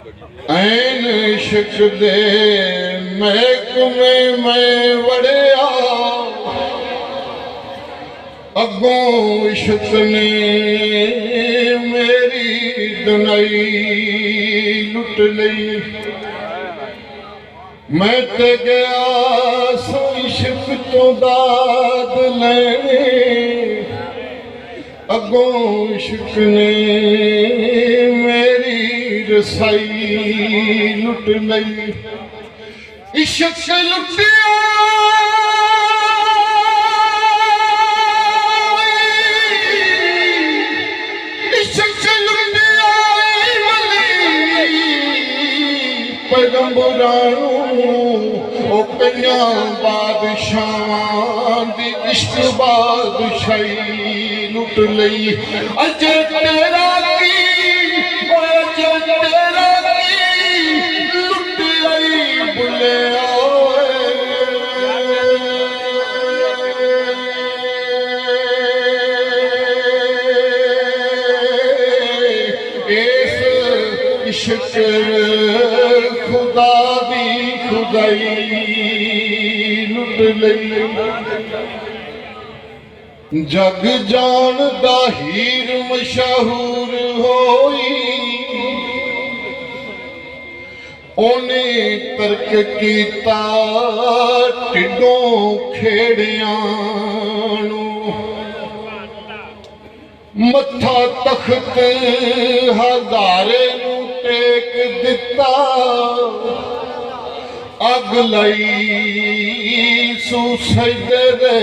ऐन इश्क दे महकमे में वड़िया अगों इश्क ने मेरी दुनाई लुट लई। मैं ते गया सो इश्क तो दाद लैने अगों इश्क ने मेरी रसाई लुट लई। इश्क लुटिया इश्क लुटिया पैगंबरानू ओ कन्या बादशाह दी इश्क बादशाही लुट लई। अजे तेरा की अजे तेरा की लुट लई बुलिया इस इश्क खुदा दी खुदाई लुट लई। जग जानदा हीर मशहूर होई ओने तर्क कीता टिड्डों खेड़ियां नू। मत्था तख्त हज़ारे नू टेक दिता अग लई सू सजदे दे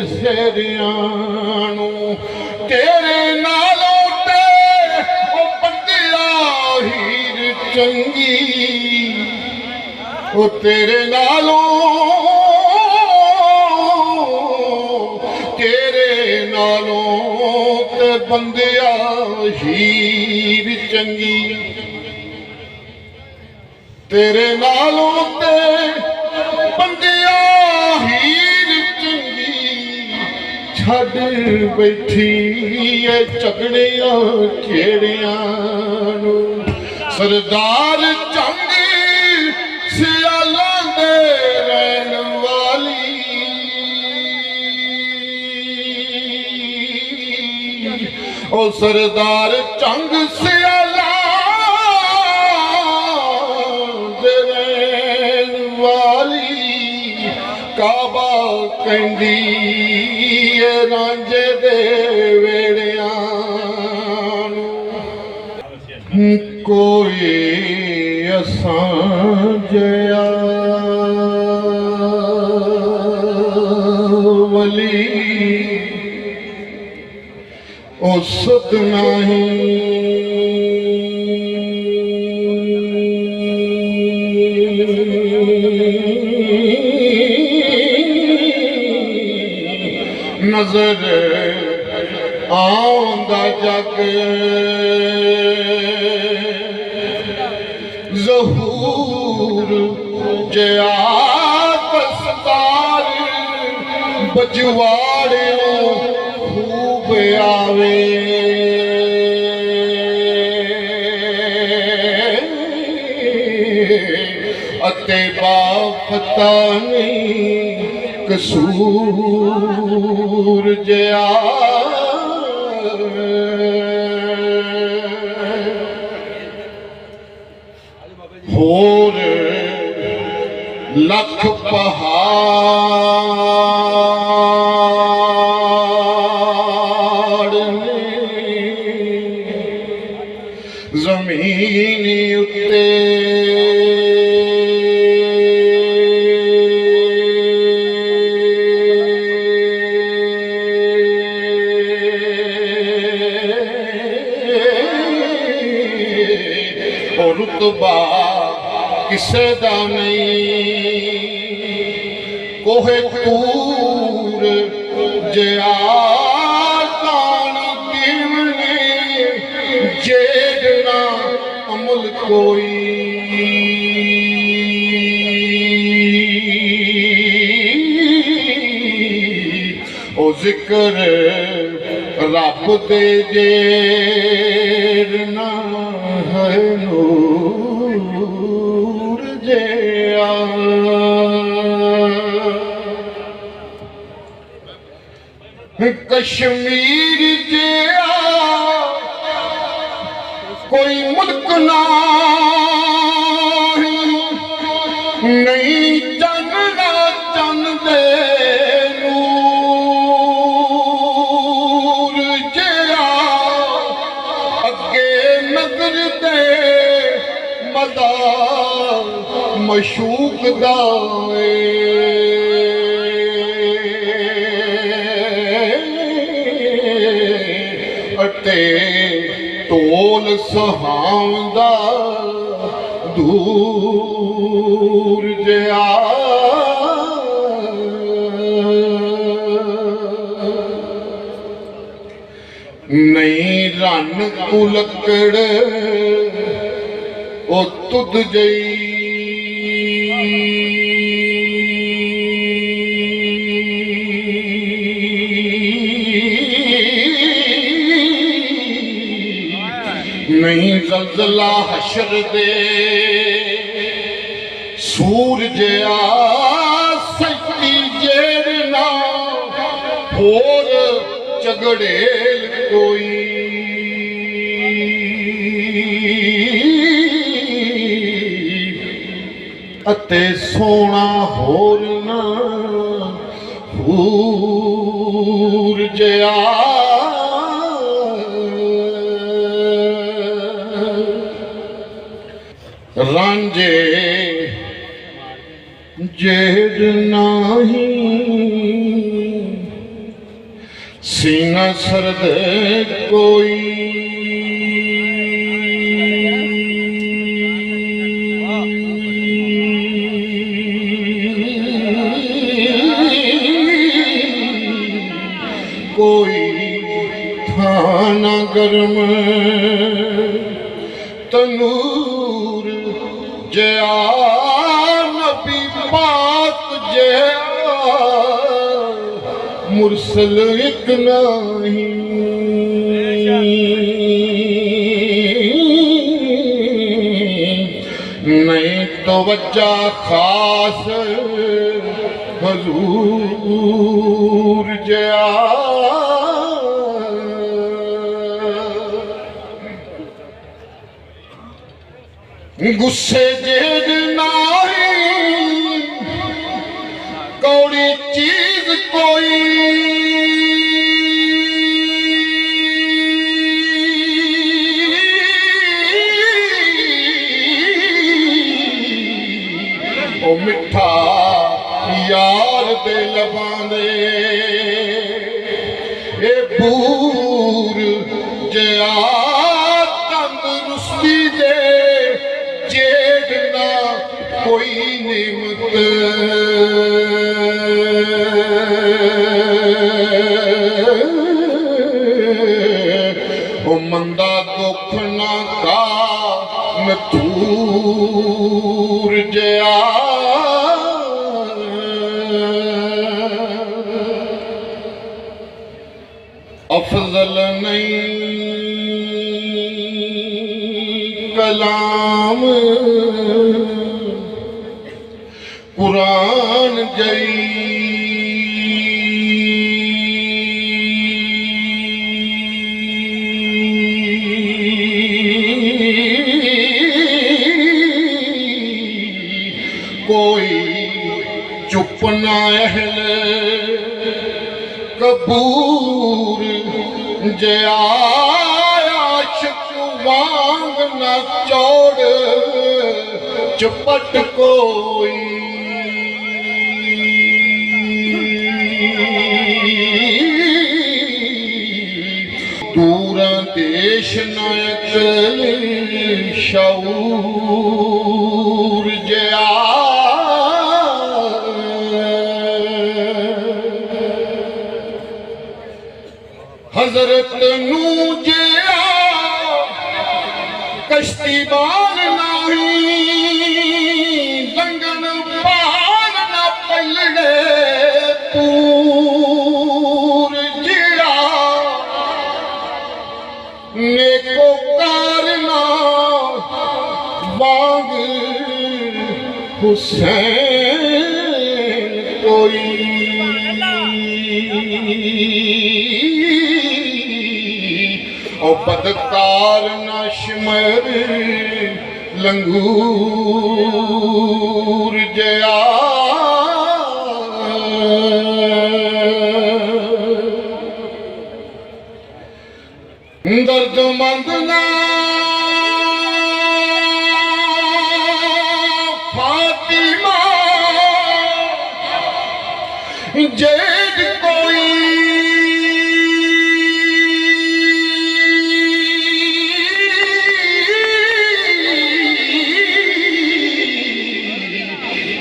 सिरियां नू। तेरे नालों ते ओ बंदिया हीर चंगी ओ तेरे नालों ते बंदिया हीर चंगी। तेरे नालों ते बंदिया हीर चंगी छड़ बैठी है झगड़ियां खेड़ियां नू। सरदार जंग सियालां दे रहन वाली ओ सरदार जंग सियालां काबा कहंदी रांझे दे वेड़ियां नू। कोई असां जया वली ओ सुध नहीं नजर आउंदा जग ज़हूर जया दस्तार बजवाड़ियों खूब आवे। अते बापता नहीं कसूर जया होर लख पहाड़ ने ज़मीन उत्ते रुतबा किसे दा नहीं। कोहे तूर जया तान दिवने जेड़ना अमल कोई ओ जिक्र रब दे जेड़ना है नूर जिया कश्मीर जिया कोई मुल्क ना नहीं चंदा चंद दे नूर जिया अगे नजर दे मदा मशूक दाए अते ढोल सहांदा दूर जिया नहीं रन कुलकड़ ओ तुद जई नहीं ज़लज़ला हशर दे सूरजिया सच्ची जेड़ना होर झगड़ेल कोई अते सोना होर ना हूर जिया रांझे जेड़ नाही सीना सरद कोई कोई थाना गर्म तनूर जिया नबी पाक जिया मुरसल एक नहीं नहीं तो वजह खास हजूर जिया गुस्से जेड़ नहीं कौड़ी चीज कोई ओ मिठा यार दे लबांदे ए बूर जिया तंदुरुस्ती दे जेड़ना कोई निमत ओ मंदा दुख ना का नथूर जिया अफजल नहीं कलाम कुरान जई कोई चुप ना अहल कबूर जिया आशिक वांग न चौड़ चपट कोई दूरा देश नायक शऊर जिया हजरत नू जिया कश्ती बाल नहीं दंगन पाल न पलड़े पूर जिया नेको कारना वांग हुसैन कोई ओ बदकार नशमर लंगूर जया दर्दमंद ना फातिमा जेद कोई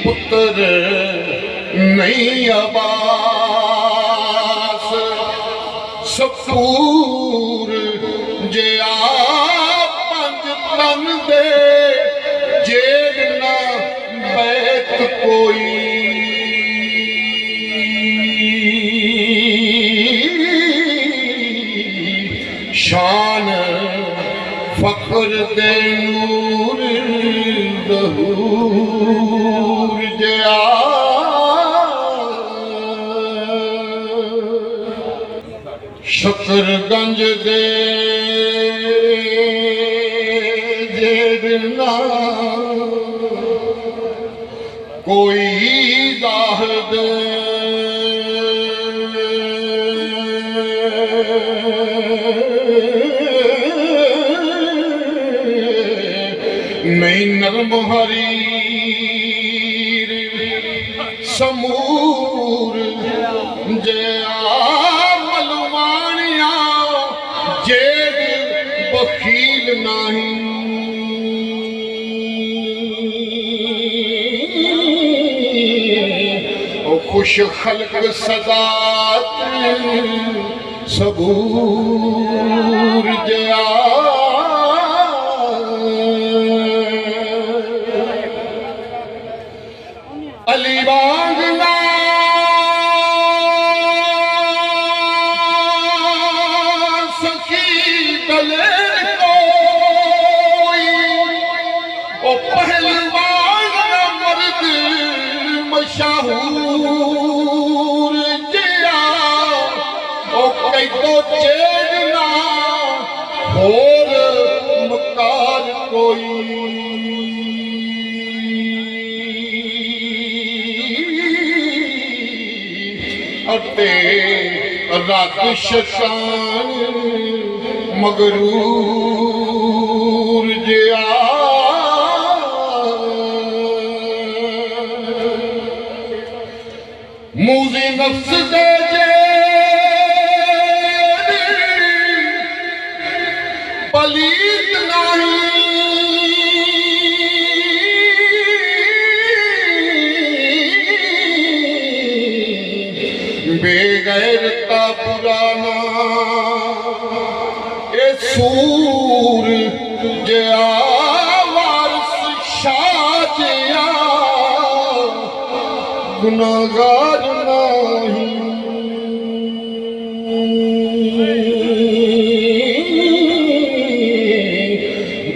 पुत्र नहीं अब्बास सकूर जया पंज तन दे जेद ना बैत कोई शान फख्र दे नूर ज़हूर जया शकरगंज दे जेदना कोई दाहद नहीं नरम हरीर समूर जया मलवानिया जेद बखील नहीं ओ खुश खल्क सदात सबूर जया अली बांगला सखी गले कोई ओ पहलवान मर्द मशहूर जिया ओ कई तो चेजना और मकार कोई अते रात शशान मगरूर जया मूज़े नफ्स दे पलीत नहीं बेगैरता पुराना ए सूर जया वारस शाह जया गुनाहगार नहीं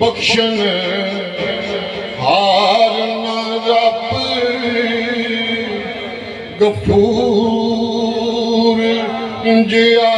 बख्शन हार न रब गफूर जिया